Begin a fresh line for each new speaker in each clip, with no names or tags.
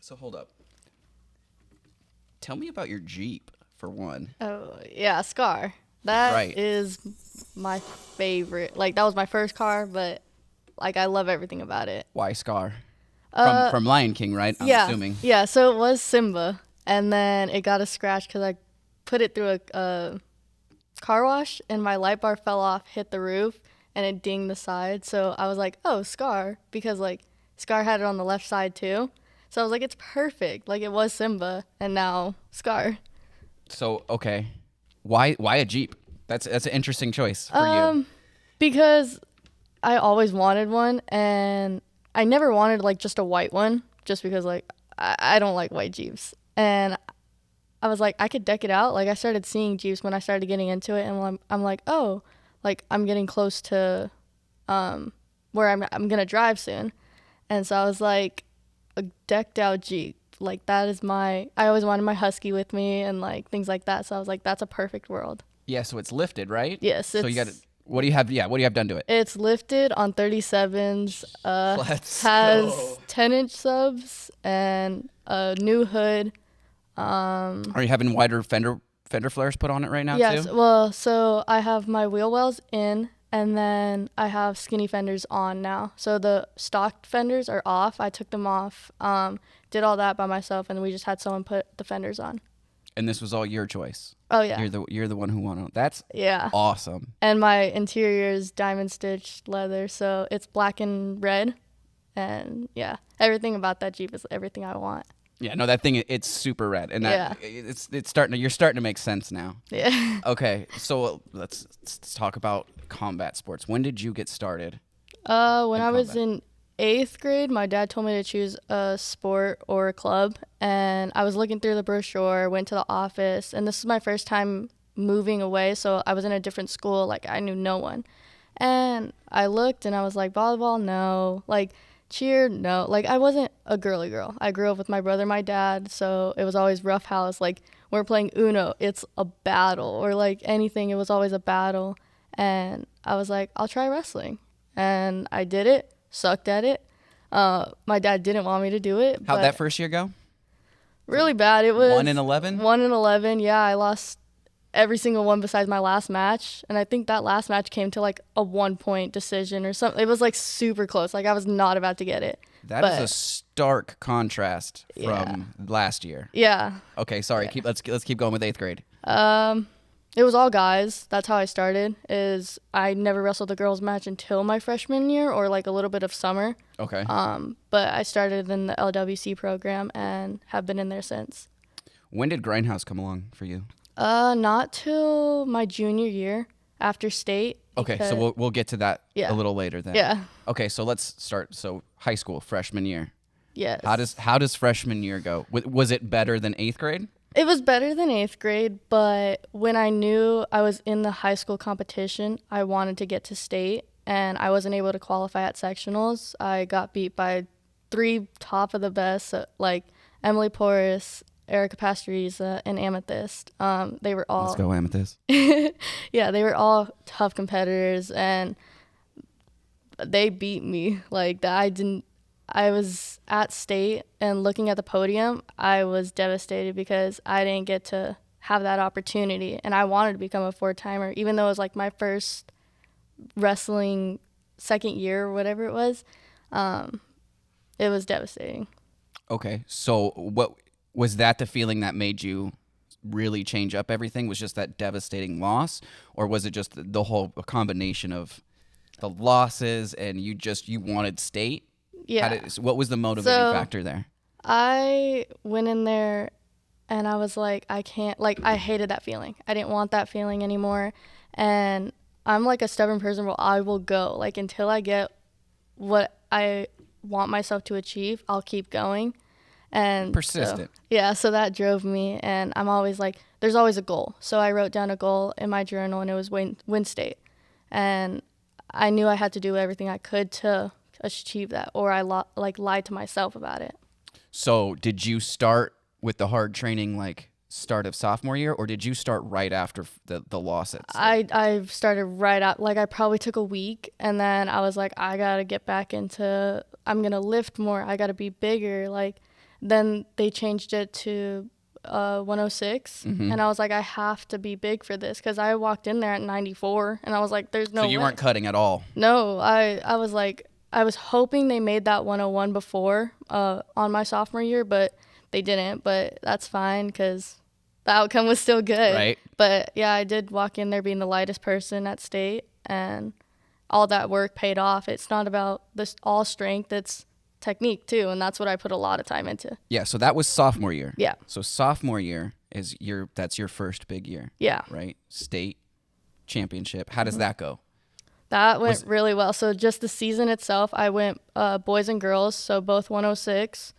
So hold up. Tell me about your Jeep, for one.
Oh, yeah, Scar. That
Right.
is my favorite. Like, that was my first car, but, like, I love everything about it.
Why Scar? From Lion King, right? I'm
Yeah.
assuming.
Yeah, so it was Simba, and then it got a scratch because I put it through a car wash, and my light bar fell off, hit the roof, and it dinged the side. So I was like, oh, Scar, because, like, Scar had it on the left side, too. So I was like, it's perfect. Like, it was Simba, and now Scar.
So, okay. Why a Jeep? That's an interesting choice for you.
Because I always wanted one, and I never wanted, like, just a white one, just because, like, I don't like white Jeeps. And I was like, I could deck it out. Like, I started seeing Jeeps when I started getting into it, and I'm like, oh, like, I'm getting close to where I'm going to drive soon. And so I was like, a decked out Jeep. Like, that is I always wanted my Husky with me and, like, things like that. So I was like, that's a perfect world.
Yeah, so it's lifted, right?
Yes.
So you got to, what do you have? Yeah, what do you have done to it?
It's lifted on 37s.
Let's
has
go.
10-inch subs and a new hood.
Are you having wider fender flares put on it right now,
Yes.
too?
Well, so I have my wheel wells in, and then I have skinny fenders on now. So the stock fenders are off. I took them off, did all that by myself, and we just had someone put the fenders on.
And this was all your choice.
Oh, yeah.
You're the one who won it. That's
Yeah.
awesome.
And my interior is diamond stitched leather, so it's black and red. And, yeah, everything about that Jeep is everything I want.
Yeah, no, that thing, it's super red, and that it's you're starting to make sense now.
Yeah.
Okay, so let's talk about combat sports. When did you get started?
When I was in 8th grade, my dad told me to choose a sport or a club, and I was looking through the brochure, went to the office, and this is my first time moving away, so I was in a different school, like, I knew no one. And I looked, and I was like, volleyball, no. Like, cheer, no. Like, I wasn't a girly girl. I grew up with my brother and my dad, so it was always roughhouse. Like, when we're playing Uno, it's a battle, or, like, anything, it was always a battle. And I was like, I'll try wrestling. And I did it, sucked at it. My dad didn't want me to do it.
How'd that first year go?
Really bad. It was
1-11?
1-11, yeah. I lost every single one besides my last match. And I think that last match came to, like, a 1-point decision or something. It was, like, super close. Like, I was not about to get it.
That is a stark contrast from last year.
Yeah.
Okay, sorry.
Yeah.
Let's keep going with 8th grade.
It was all guys. That's how I started. I never wrestled a girls match until my freshman year, or like a little bit of summer.
Okay.
But I started in the LWC program and have been in there since.
When did Grindhouse come along for you?
Not till my junior year after state.
Okay, so we'll get to that
Yeah.
a little later then.
Yeah.
Okay, so let's start. So high school, freshman year.
Yes.
How does freshman year go? Was it better than 8th grade?
It was better than 8th grade, but when I knew I was in the high school competition, I wanted to get to state, and I wasn't able to qualify at sectionals. I got beat by 3 top of the best, like Emily Porras, Erica Pastoriza, and Amethyst. They were all...
Let's go, Amethyst.
Yeah, they were all tough competitors, and they beat me. Like, I was at state, and looking at the podium, I was devastated because I didn't get to have that opportunity, and I wanted to become a 4-timer, even though it was like my first wrestling second year or whatever it was. It was devastating.
Okay, so what was that the feeling that made you really change up everything? Was just that devastating loss, or was it just the whole combination of the losses and you wanted state?
Yeah.
What was the motivating factor there?
I went in there and I was like, I can't, like, I hated that feeling. I didn't want that feeling anymore. And I'm like a stubborn person where I will go, like, until I get what I want myself to achieve, I'll keep going. And
persistent.
So that drove me. And I'm always like, there's always a goal. So I wrote down a goal in my journal, and it was win state. And I knew I had to do everything I could to achieve that, or I lied to myself about it.
So did you start with the hard training like start of sophomore year, or did you start right after the loss at state?
I started right out, like I probably took a week, and then I was like, I gotta get back into, I'm gonna lift more, I gotta be bigger, like, Then they changed it to 106, and I was like, I have to be big for this, because I walked in there at 94, and I was like, there's no way.
So you weren't cutting at all?
No, I was like, I was hoping they made that 101 before on my sophomore year, but they didn't. But that's fine, because the outcome was still good.
Right.
But yeah, I did walk in there being the lightest person at state, and all that work paid off. It's not about this all strength, it's technique too, and that's what I put a lot of time into.
Yeah, so that was sophomore year.
Yeah.
So sophomore year is that's your first big year.
Yeah.
Right? State championship. How does that go?
That went really well. So just the season itself, I went boys and girls, so both 106.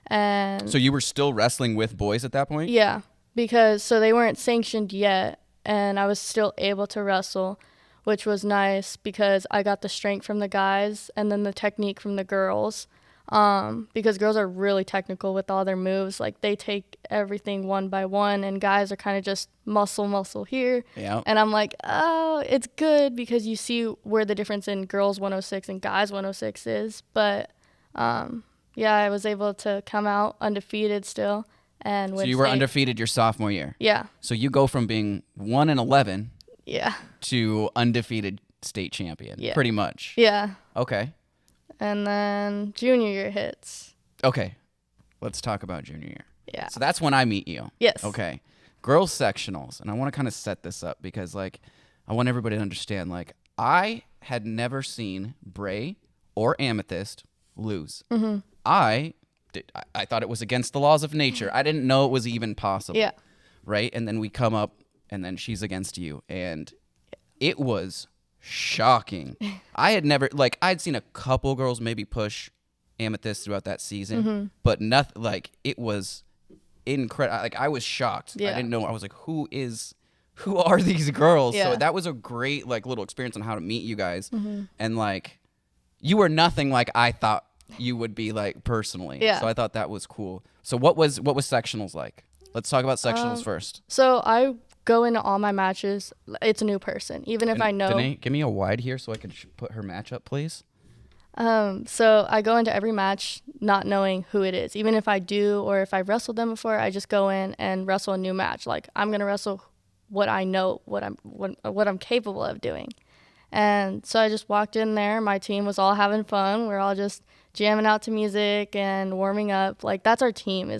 And
so you were still wrestling with boys at that point?
Yeah, because so they weren't sanctioned yet, and I was still able to wrestle, which was nice because I got the strength from the guys and then the technique from the girls. Because girls are really technical with all their moves. Like, they take everything one by one, and guys are kind of just muscle here.
Yeah.
And I'm like, oh, it's good because you see where the difference in girls 106 and guys 106 is. But, yeah, I was able to come out undefeated still and win.
So you were undefeated your sophomore year?
Yeah.
So you go from being 1-11
Yeah.
to undefeated state champion,
Yeah.
pretty much.
Yeah.
Okay.
And then junior year hits.
Okay. Let's talk about junior year.
Yeah.
So that's when I meet you.
Yes.
Okay. Girls sectionals. And I want to kind of set this up because, like, I want everybody to understand, like, I had never seen Bray or Amethyst lose.
Mm-hmm.
I thought it was against the laws of nature. I didn't know it was even possible.
Yeah.
Right? And then we come up, and then she's against you. And it was shocking. I had never, like, I'd seen a couple girls maybe push Amethyst throughout that season, but nothing, like, it was incredible. Like, I was shocked.
Yeah.
I didn't know. I was like, who are these girls?
Yeah.
So that was a great, like, little experience on how to meet you guys. And, like, you were nothing like I thought you would be, like, personally.
Yeah.
So I thought that was cool. So what was sectionals like? Let's talk about sectionals first.
So I go into all my matches, it's a new person, even if I know.
Danae, give me a wide here so I can put her match up, please.
So I go into every match not knowing who it is. Even if I do, or if I've wrestled them before, I just go in and wrestle a new match. Like, I'm gonna wrestle what I know, what I'm capable of doing. And so I just walked in there. My team was all having fun. We're all just jamming out to music and warming up. Like, that's our team.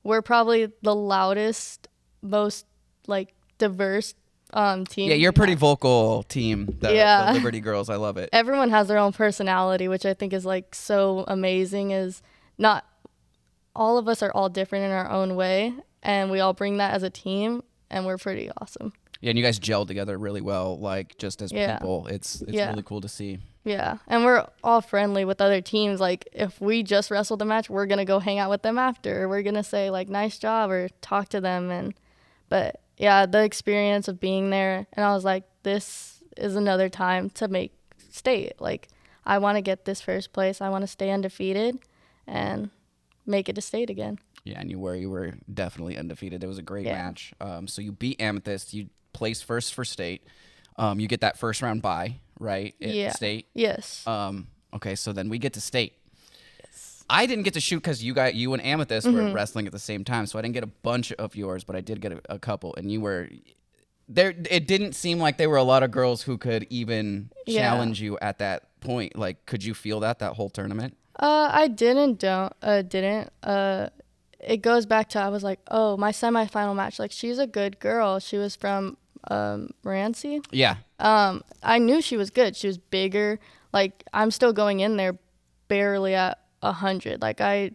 We're probably the loudest, most, like, diverse team.
Yeah, you're a pretty vocal team, the Liberty Girls. I love it.
Everyone has their own personality, which I think is, like, so amazing. Is not all of us are all different in our own way, and we all bring that as a team, and we're pretty awesome.
Yeah, and you guys gel together really well, like, just as people. It's really cool to see.
Yeah, and we're all friendly with other teams. Like, if we just wrestled a match, we're going to go hang out with them after. We're going to say, like, nice job or talk to them. But yeah, the experience of being there, and I was like, this is another time to make state. Like, I want to get this first place. I want to stay undefeated and make it to state again.
Yeah, and you were definitely undefeated. It was a great match. So you beat Amethyst. You placed first for state. You get that first round bye, right? At state.
Yes.
Okay, so then we get to state. I didn't get to shoot because you and Amethyst were wrestling at the same time, so I didn't get a bunch of yours, but I did get a couple, and you were there. It didn't seem like there were a lot of girls who could even challenge you at that point. Like, could you feel that whole tournament?
I didn't. It goes back to, I was like, oh, my semifinal match. Like, she's a good girl. She was from Montmorency.
Yeah.
I knew she was good. She was bigger. Like, I'm still going in there barely at 100. Like, I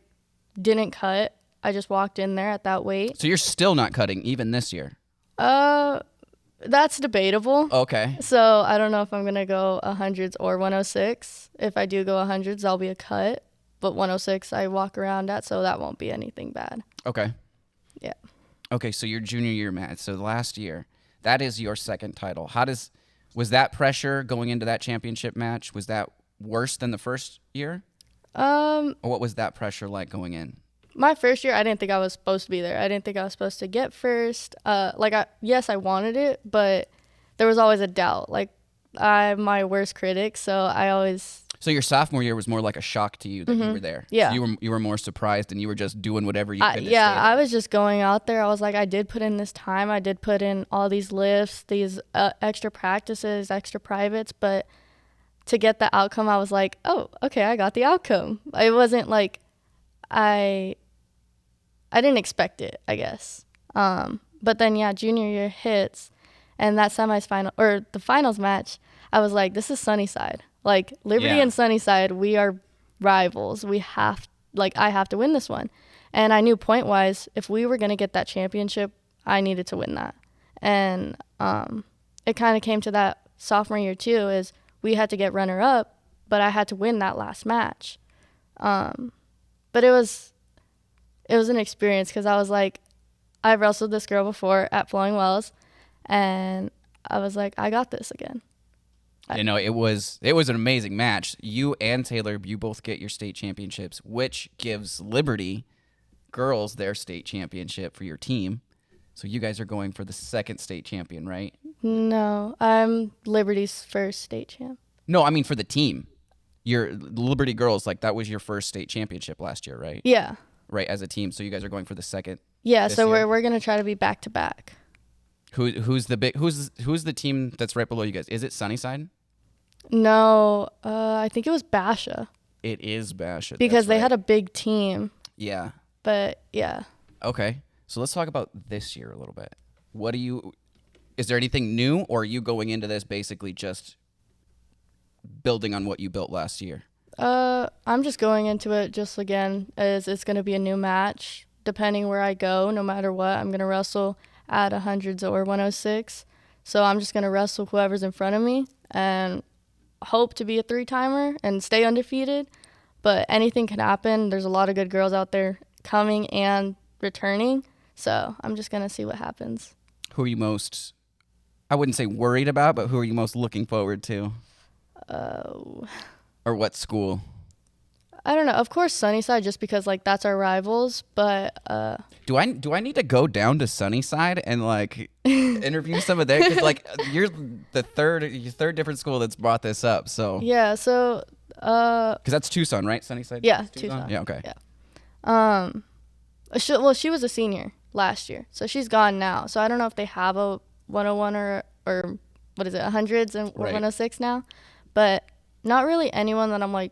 didn't cut. I just walked in there at that weight.
So you're still not cutting even this year?
That's debatable.
Okay.
So I don't know if I'm going to go 100s or 106. If I do go 100s, I'll be a cut. But 106 I walk around at, so that won't be anything bad.
Okay.
Yeah.
Okay, so your junior year match. So last year, that is your second title. Was that pressure going into that championship match? Was that worse than the first year? Or what was that pressure like going in?
My first year, I didn't think I was supposed to be there. I didn't think I was supposed to get first. Yes, I wanted it, but there was always a doubt. Like, I'm my worst critic, so I always
So your sophomore year was more like a shock to you that you were there.
Yeah.
So you were more surprised, and you were just doing whatever you could. To
Yeah,
stay
I
there.
was just going out there. I was like, I did put in this time. I did put in all these lifts, these extra practices, extra privates. But to get the outcome, I was like, oh, okay, I got the outcome. It wasn't like I didn't expect it, I guess. But then, yeah, junior year hits, and that semifinal or the finals match, I was like, this is Sunnyside. Like, Liberty
Yeah.
and Sunnyside, we are rivals. I have to win this one. And I knew point-wise, if we were going to get that championship, I needed to win that. And it kind of came to that sophomore year, too, is we had to get runner-up, but I had to win that last match. But it was an experience because I was like, I wrestled this girl before at Flowing Wells, and I was like, I got this again.
You know, it was an amazing match. You and Taylor, you both get your state championships, which gives Liberty girls their state championship for your team. So you guys are going for the second state champion, right?
No, I'm Liberty's first state champ.
No, I mean for the team. Your Liberty girls, like that was your first state championship last year, right?
Yeah.
Right, as a team. So you guys are going for the second.
Yeah,
this
so
year?
we're gonna try to be back to back.
Who's the team that's right below you guys? Is it Sunnyside?
No, I think it was Basha
It is Bash.
because they had a big team.
Yeah.
But yeah,
Okay. So let's talk about this year a little bit. Is there anything new, or are you going into this basically just building on what you built last year?
I'm just going into it just again as it's gonna be a new match. Depending where I go, no matter what, I'm gonna wrestle at 100s or 106. So I'm just gonna wrestle whoever's in front of me and hope to be a 3-timer and stay undefeated. But anything can happen. There's a lot of good girls out there coming and returning. So I'm just gonna see what happens.
Who are you most, I wouldn't say worried about, but who are you most looking forward to? Or what school?
I don't know. Of course, Sunnyside, just because like that's our rivals. But
Do I need to go down to Sunnyside and like interview some of their? Because like you're the third different school that's brought this up. So
yeah, so
because that's Tucson, right? Sunnyside.
yeah,
It's
Tucson.
Yeah. Okay.
Yeah. She was a senior last year, so she's gone now. So I don't know if they have a 101 or what is it, 100s and
Right.
106 now, but not really anyone that I'm like,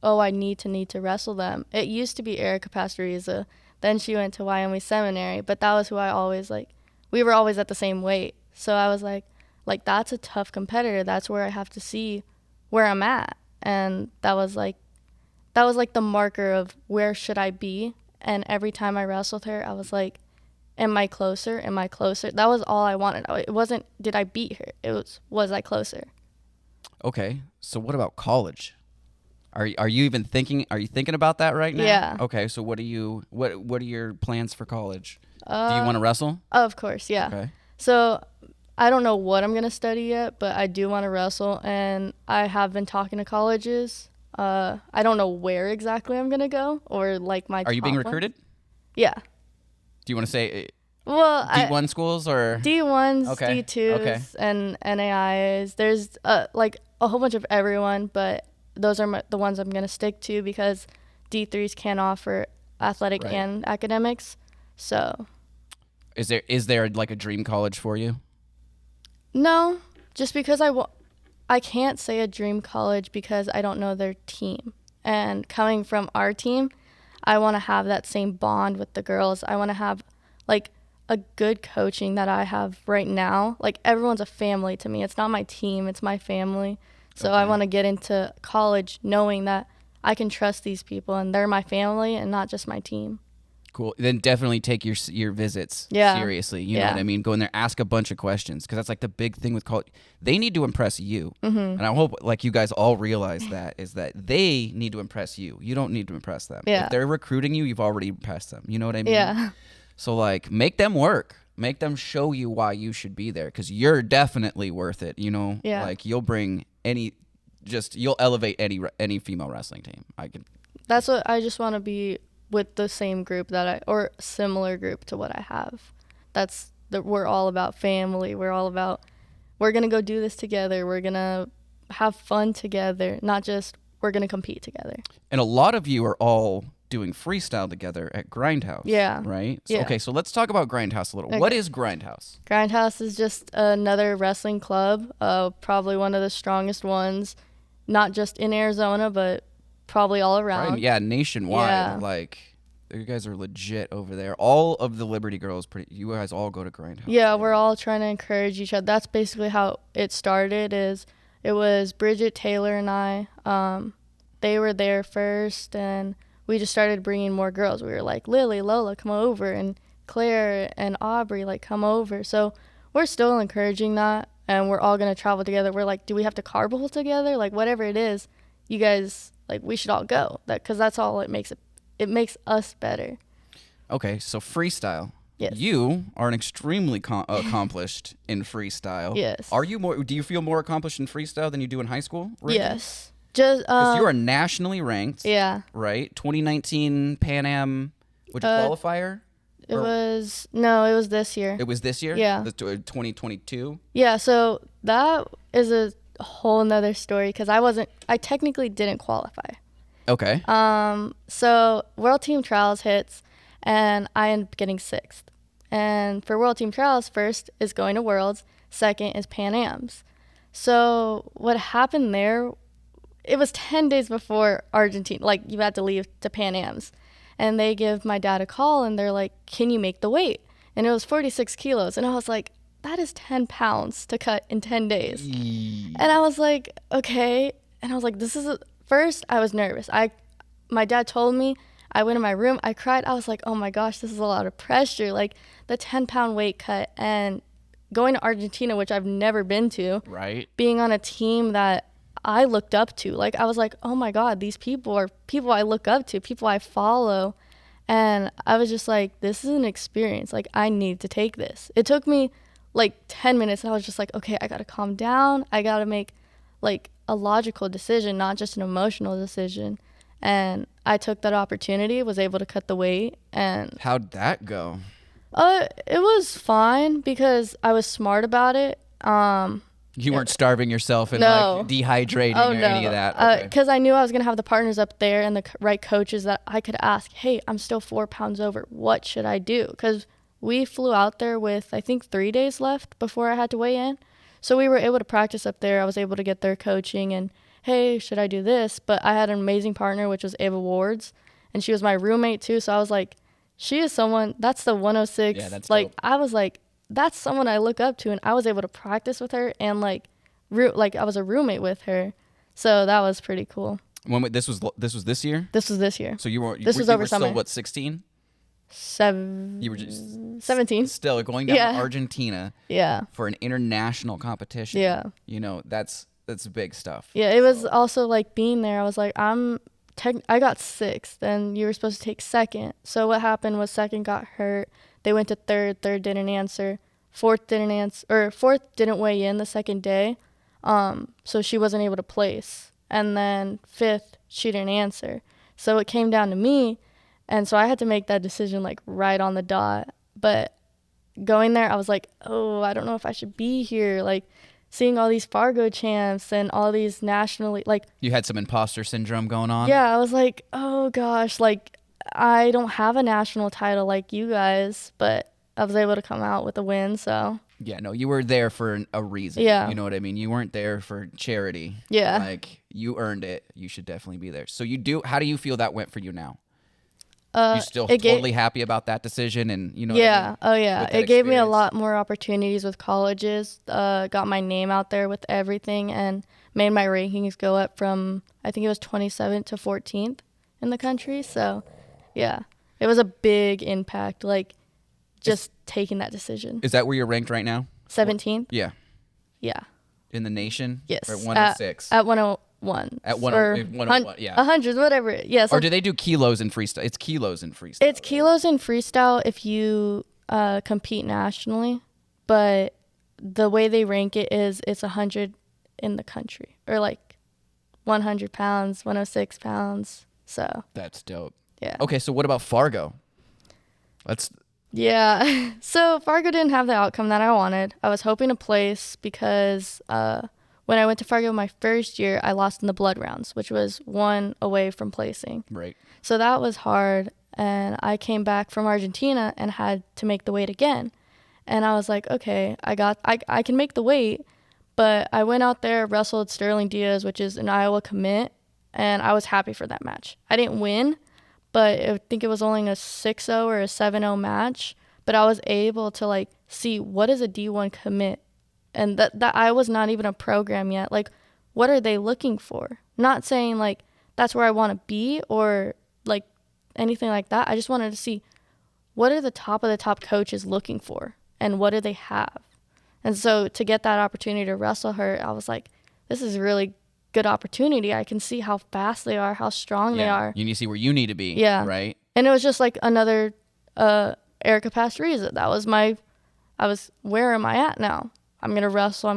oh, I need to wrestle them. It used to be Erica Pastoriza. Then she went to Wyoming Seminary, but that was who I always like. We were always at the same weight, so I was like that's a tough competitor. That's where I have to see where I'm at, and that was like the marker of where should I be. And every time I wrestled her, I was like, am I closer? Am I closer? That was all I wanted. It wasn't, did I beat her? It was I closer?
Okay. So what about college? Are you even thinking? Are you thinking about that right now?
Yeah.
Okay. So what are your plans for college? Do you want to wrestle?
Of course, yeah.
Okay.
So I don't know what I'm going to study yet, but I do want to wrestle. And I have been talking to colleges. I don't know where exactly I'm going to go or like my
Are you being
top one.
recruited?
Yeah.
Do you want to say
Well,
D1 schools or
D1s,
Okay,
D2s,
okay.
and NAIAs. There's like a whole bunch of everyone, but those are the ones I'm going to stick to because D3s can offer athletic
Right.
and academics. So
is there like a dream college for you?
no, just because I can't say a dream college because I don't know their team. And coming from our team, I want to have that same bond with the girls. I want to have like a good coaching that I have right now. Like everyone's a family to me. It's not my team, it's my family. So I
Okay.
want to get into college knowing that I can trust these people and they're my family and not just my team.
Cool. Then definitely take your visits
Yeah.
seriously. You know
Yeah.
what I mean? Go in there, ask a bunch of questions because that's like the big thing with college. They need to impress you,
Mm-hmm.
and I hope like you guys all realize that is that they need to impress you. You don't need to impress them.
Yeah.
If they're recruiting you, you've already impressed them. You know what I mean?
Yeah.
So like, make them work. Make them show you why you should be there because you're definitely worth it. You know?
Yeah.
Like you'll bring you'll elevate any female wrestling team.
That's what I just want to be with the same group or similar group to what I have. We're all about family. We're all about, we're going to go do this together. We're going to have fun together, not just we're going to compete together.
And a lot of you are all doing freestyle together at Grindhouse.
Yeah.
Right? So,
Yeah.
Okay, so let's talk about Grindhouse a little.
Okay.
What is Grindhouse?
Grindhouse is just another wrestling club, probably one of the strongest ones, not just in Arizona, but probably all around.
Right? Yeah, nationwide.
Yeah.
Like, you guys are legit over there. All of the Liberty girls, you guys all go to Grindhouse.
Yeah, we're all trying to encourage each other. That's basically how it started. It was Bridget, Taylor, and I. They were there first, and we just started bringing more girls. We were like, Lily, Lola, come over, and Claire and Aubrey, like, come over. So we're still encouraging that, and we're all going to travel together. We're like, do we have to carpool together? Like, whatever it is, you guys, like, we should all go. Because that's all it makes us better.
Okay, so freestyle.
Yes.
You are an extremely accomplished in freestyle.
Yes.
Do you feel more accomplished in freestyle than you do in high school? Right?
Yes. Just
Because you are nationally ranked.
Yeah.
Right? 2019 Pan Am, qualifier?
It was this year.
It was this year?
Yeah.
2022?
Yeah, so that is a whole nother story because I technically didn't qualify.
Okay.
So World Team Trials hits and I end up getting 6th. And for World Team Trials, first is going to Worlds, second is Pan Ams. So what happened there, it was 10 days before Argentina, like you had to leave to Pan Ams. And they give my dad a call and they're like, can you make the weight? And it was 46 kilos. And I was like, that is 10 pounds to cut in 10 days. And I was like, okay. And I was like, first I was nervous. My dad told me, I went in my room, I cried. I was like, oh my gosh, this is a lot of pressure. Like the 10-pound weight cut and going to Argentina, which I've never been to.
Right.
Being on a team that I looked up to. Like I was like, oh my God, these people are people I look up to, people I follow. And I was just like, this is an experience. Like I need to take this. It took me like 10 minutes and I was just like, okay, I got to calm down. I got to make like a logical decision, not just an emotional decision. And I took that opportunity, was able to cut the weight. And
how'd that go?
It was fine because I was smart about it.
You weren't starving yourself and like dehydrating or any of that?
Because I knew I was going to have the partners up there and the right coaches that I could ask, hey, I'm still 4 pounds over. What should I do? Because we flew out there with, I think, 3 days left before I had to weigh in. So we were able to practice up there. I was able to get their coaching and, hey, should I do this? But I had an amazing partner, which was Ava Wards. And she was my roommate, too. So I was like, she is someone, that's the 106.
Yeah, that's
like,
dope.
I was like, that's someone I look up to. And I was able to practice with her and, like I was a roommate with her. So that was pretty cool.
This was this year?
This was this year.
So you were
This was over summer.
Still, what, 16? You were just
17.
Still going down
Yeah.
to Argentina.
Yeah.
For an international competition.
Yeah.
You know, that's big stuff.
Yeah, it was also like being there. I was like, I got 6th, and you were supposed to take 2nd. So what happened was 2nd got hurt. They went to 3rd. 3rd didn't answer. 4th didn't answer, or 4th didn't weigh in the 2nd day. So she wasn't able to place. And then 5th, she didn't answer. So it came down to me. And so I had to make that decision like right on the dot. But going there, I was like, oh, I don't know if I should be here. Like seeing all these Fargo champs and all these nationally, like.
You had some imposter syndrome going on?
Yeah, I was like, oh gosh, like I don't have a national title like you guys, but I was able to come out with a win, so.
Yeah, no, you were there for a reason.
Yeah.
You know what I mean? You weren't there for charity.
Yeah.
Like, you earned it. You should definitely be there. So how do you feel that went for you now? You still totally happy about that decision and, you know what I mean?
Oh yeah. It gave me a lot more opportunities with colleges, got my name out there with everything and made my rankings go up from, I think it was 27th to 14th in the country. So, yeah. It was a big impact, like, just taking that decision.
Is that where you're ranked right now?
17th?
Yeah.
Yeah.
In the nation?
Yes.
Or 106?
At 101.
At 101, yeah.
100, whatever. Yeah. So
or do they do kilos in freestyle? It's kilos in freestyle.
It's kilos in freestyle if you compete nationally, but the way they rank it is it's 100 in the country, or like 100 pounds, 106 pounds. So
that's dope.
Yeah.
Okay, so what about Fargo?
Yeah. So Fargo didn't have the outcome that I wanted. I was hoping to place because when I went to Fargo my first year, I lost in the blood rounds, which was 1 away from placing.
Right.
So that was hard. And I came back from Argentina and had to make the weight again. And I was like, okay, I can make the weight. But I went out there, wrestled Sterling Diaz, which is an Iowa commit, and I was happy for that match. I didn't win, but I think it was only a 6-0 or a 7-0 match. But I was able to, like, see what is a D1 commit. And that I was not even a program yet. Like, what are they looking for? Not saying, like, that's where I want to be or, like, anything like that. I just wanted to see what are the top of the top coaches looking for and what do they have. And so to get that opportunity to wrestle her, I was like, this is a really good opportunity. I can see how fast they are, how strong they are.
You need to see where you need to be.
Yeah.
Right.
And it was just like another Erica Pastoriza. That was where am I at now? I'm going to wrestle.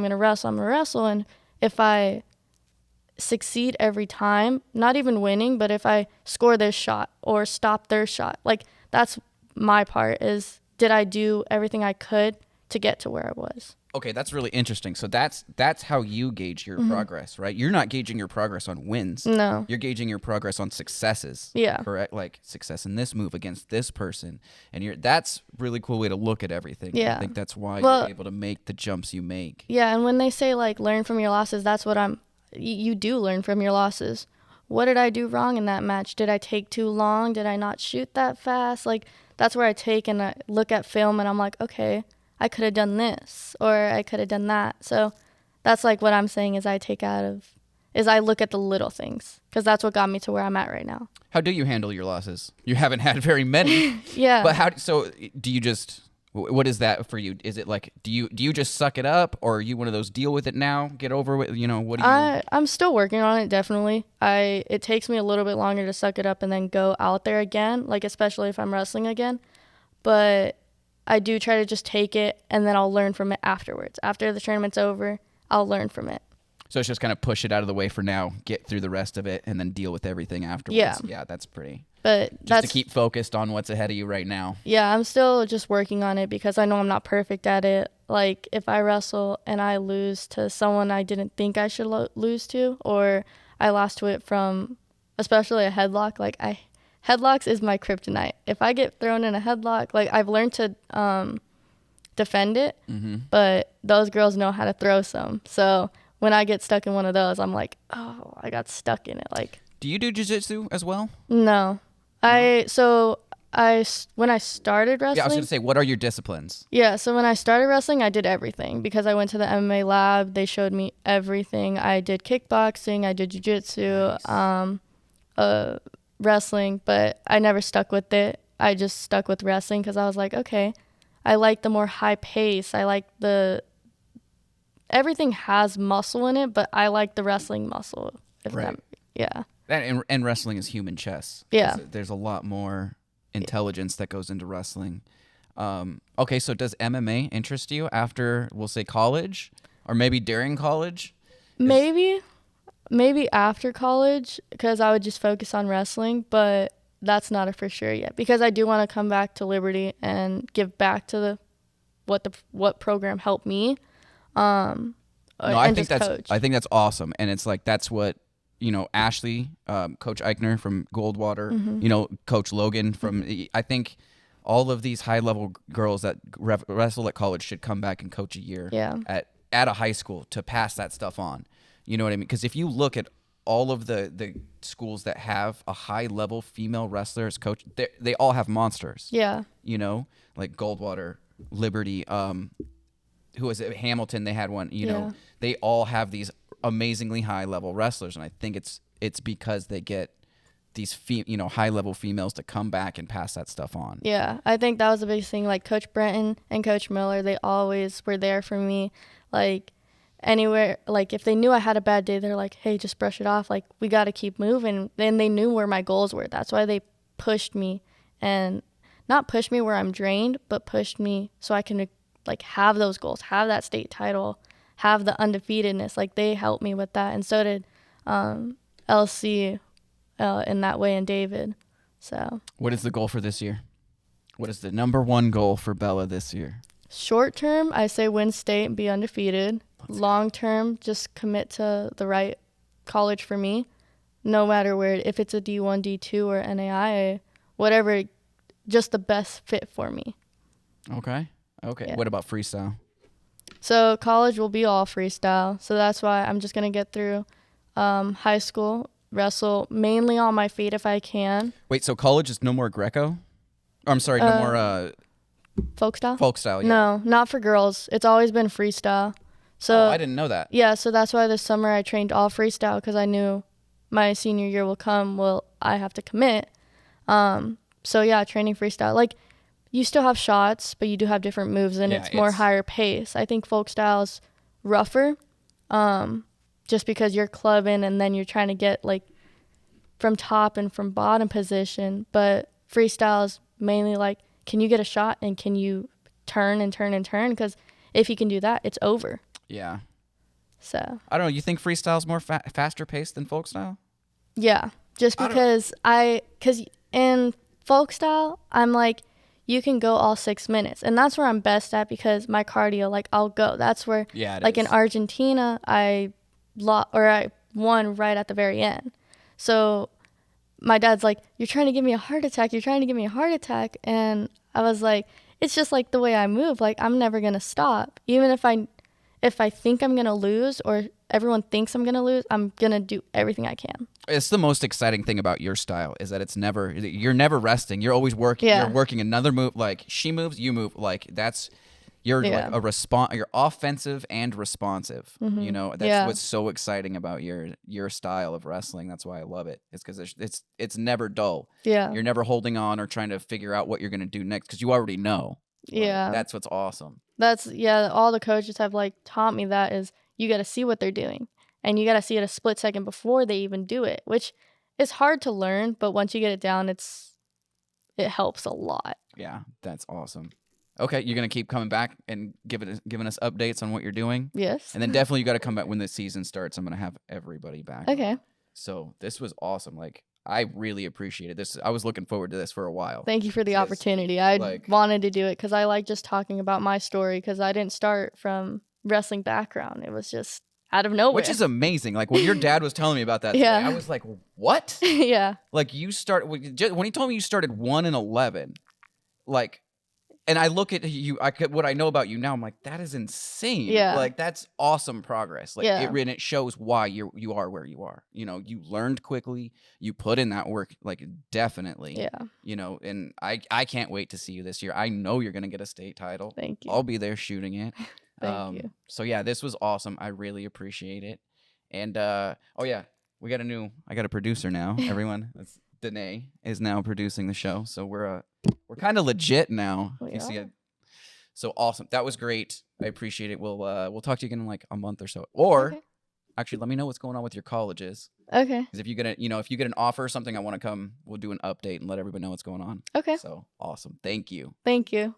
And if I succeed every time, not even winning, but if I score this shot or stop their shot, like that's my part is, did I do everything I could to get to where I was?
Okay, that's really interesting. So that's how you gauge your progress, right? You're not gauging your progress on wins.
No.
You're gauging your progress on successes.
Yeah.
Correct? Like success in this move against this person. And that's a really cool way to look at everything.
Yeah.
I think that's why you're able to make the jumps you make.
Yeah, and when they say like learn from your losses, that's what you do learn from your losses. What did I do wrong in that match? Did I take too long? Did I not shoot that fast? Like that's where I take and I look at film and I'm like, okay, I could have done this or I could have done that. So that's like what I'm saying is I look at the little things because that's what got me to where I'm at right now.
How do you handle your losses? You haven't had very many.
Yeah.
But do you just, what is that for you? Is it like, do you just suck it up or are you one of those deal with it now, get over it? What do you?
I'm still working on it, definitely. It takes me a little bit longer to suck it up and then go out there again, like especially if I'm wrestling again. But I do try to just take it and then I'll learn from it afterwards. After the tournament's over, I'll learn from it.
So it's just kind of push it out of the way for now, get through the rest of it, and then deal with everything afterwards.
Yeah.
Yeah, that's pretty.
But
just to keep focused on what's ahead of you right now.
Yeah, I'm still just working on it because I know I'm not perfect at it. Like if I wrestle and I lose to someone I didn't think I should lose to, or I lost to it from especially a headlock, like headlocks is my kryptonite. If I get thrown in a headlock, like I've learned to defend it, but those girls know how to throw some. So when I get stuck in one of those, I'm like, oh, I got stuck in it. Like,
do you do jiu-jitsu as well?
No. When I started wrestling.
Yeah, I was going to say, what are your disciplines?
Yeah, so when I started wrestling, I did everything because I went to the MMA lab. They showed me everything. I did kickboxing, I did jiu-jitsu, nice. Wrestling, but I never stuck with it. I just stuck with wrestling because I was like, okay, I like the more high pace. I like everything has muscle in it, but I like the wrestling muscle.
Right.
Yeah.
And wrestling is human chess.
Yeah.
There's a lot more intelligence that goes into wrestling. Okay, so does MMA interest you after, we'll say, college? Or maybe during college?
Maybe after college, because I would just focus on wrestling, but that's not a for sure yet. Because I do want to come back to Liberty and give back to what program helped me. I think that's awesome, and it's like that's what Ashley, Coach Eichner from Goldwater, Coach Logan from. I think all of these high level girls that wrestle at college should come back and coach a year at a high school to pass that stuff on. You know what I mean? Because if you look at all of the schools that have a high-level female wrestler as coach, they all have monsters. Yeah.
Like Goldwater, Liberty, who was it? Hamilton, they had one. They all have these amazingly high-level wrestlers, and I think it's because they get these high-level females to come back and pass that stuff on.
Yeah, I think that was the biggest thing. Like Coach Brenton and Coach Miller, they always were there for me. Like anywhere, like if they knew I had a bad day, they're like, hey, just brush it off. Like we got to keep moving. Then they knew where my goals were. That's why they pushed me, and not pushed me where I'm drained, but pushed me so I can like have those goals, have that state title, have the undefeatedness. Like they helped me with that, and so did LC in that way, and David. So
what is the goal for this year? What is the number one goal for Bella this year?
Short term, I say win state and be undefeated. long term, just commit to the right college for me, no matter where, if it's a D1, D2, or NAIA, whatever, just the best fit for me.
Okay.
Yeah.
What about freestyle?
So college will be all freestyle. So that's why I'm just going to get through high school, wrestle mainly on my feet if I can.
Wait, so college is no more Greco? I'm sorry, no more
Folk style?
folk style, yeah.
No, not for girls. It's always been freestyle. So
I didn't know that.
Yeah, so that's why this summer I trained all freestyle because I knew my senior year will come. Well, I have to commit. So yeah, training freestyle. Like, you still have shots, but you do have different moves, and it's more higher pace. I think folk style is rougher, just because you're clubbing and then you're trying to get like from top and from bottom position. But freestyle is mainly like, can you get a shot and can you turn and turn and turn? Because if you can do that, it's over.
Yeah.
So
I don't know. You think freestyle's more faster paced than folk style?
Yeah, just because because in folk style, I'm like, you can go all 6 minutes. And that's where I'm best at because my cardio, like, I'll go. That's where, like, in Argentina, I won right at the very end. So my dad's like, you're trying to give me a heart attack. You're trying to give me a heart attack. And I was like, it's just like the way I move. Like, I'm never going to stop. Even if I think I'm going to lose or everyone thinks I'm going to lose, I'm going to do everything I can.
It's the most exciting thing about your style is that you're never resting. You're always working.
Yeah.
You're working another move. Like, she moves, you move. Like, you're like you're offensive and responsive.
Mm-hmm.
You know, that's what's so exciting about your style of wrestling. That's why I love it. It's because it's never dull.
Yeah.
You're never holding on or trying to figure out what you're going to do next because you already know.
Yeah.
That's what's awesome.
All the coaches have like taught me that is you got to see what they're doing and you got to see it a split second before they even do it, which is hard to learn, but once you get it down, it helps a lot.
Yeah, that's awesome. Okay, you're going to keep coming back and giving us updates on what you're doing?
Yes.
And then definitely you got to come back when the season starts. I'm going to have everybody back.
Okay.
So this was awesome. Like, I really appreciated this. I was looking forward to this for a while.
Thank you for the opportunity. I wanted to do it because I like just talking about my story because I didn't start from wrestling background. It was just out of nowhere.
Which is amazing. Like, when your dad was telling me about that today, I was like, what?
Yeah.
Like, when he told me you started 1-11, like, and I look at you, what I know about you now, I'm like, that is insane.
Yeah.
Like, that's awesome progress. Like,
yeah.
it shows why you are where you are. You know, you learned quickly. You put in that work, like, definitely.
Yeah.
You know, and I can't wait to see you this year. I know you're going to get a state title.
Thank you.
I'll be there shooting it.
Thank you.
So, yeah, this was awesome. I really appreciate it. And, I got a producer now. Everyone, Danae is now producing the show. So we're kind of legit now. You see it. So awesome. That was great. I appreciate it. We'll talk to you again in like a month or so. Or actually, let me know what's going on with your colleges.
Okay.
Because if you get an offer or something, I want to come. We'll do an update and let everybody know what's going on.
Okay.
So awesome. Thank you.
Thank you.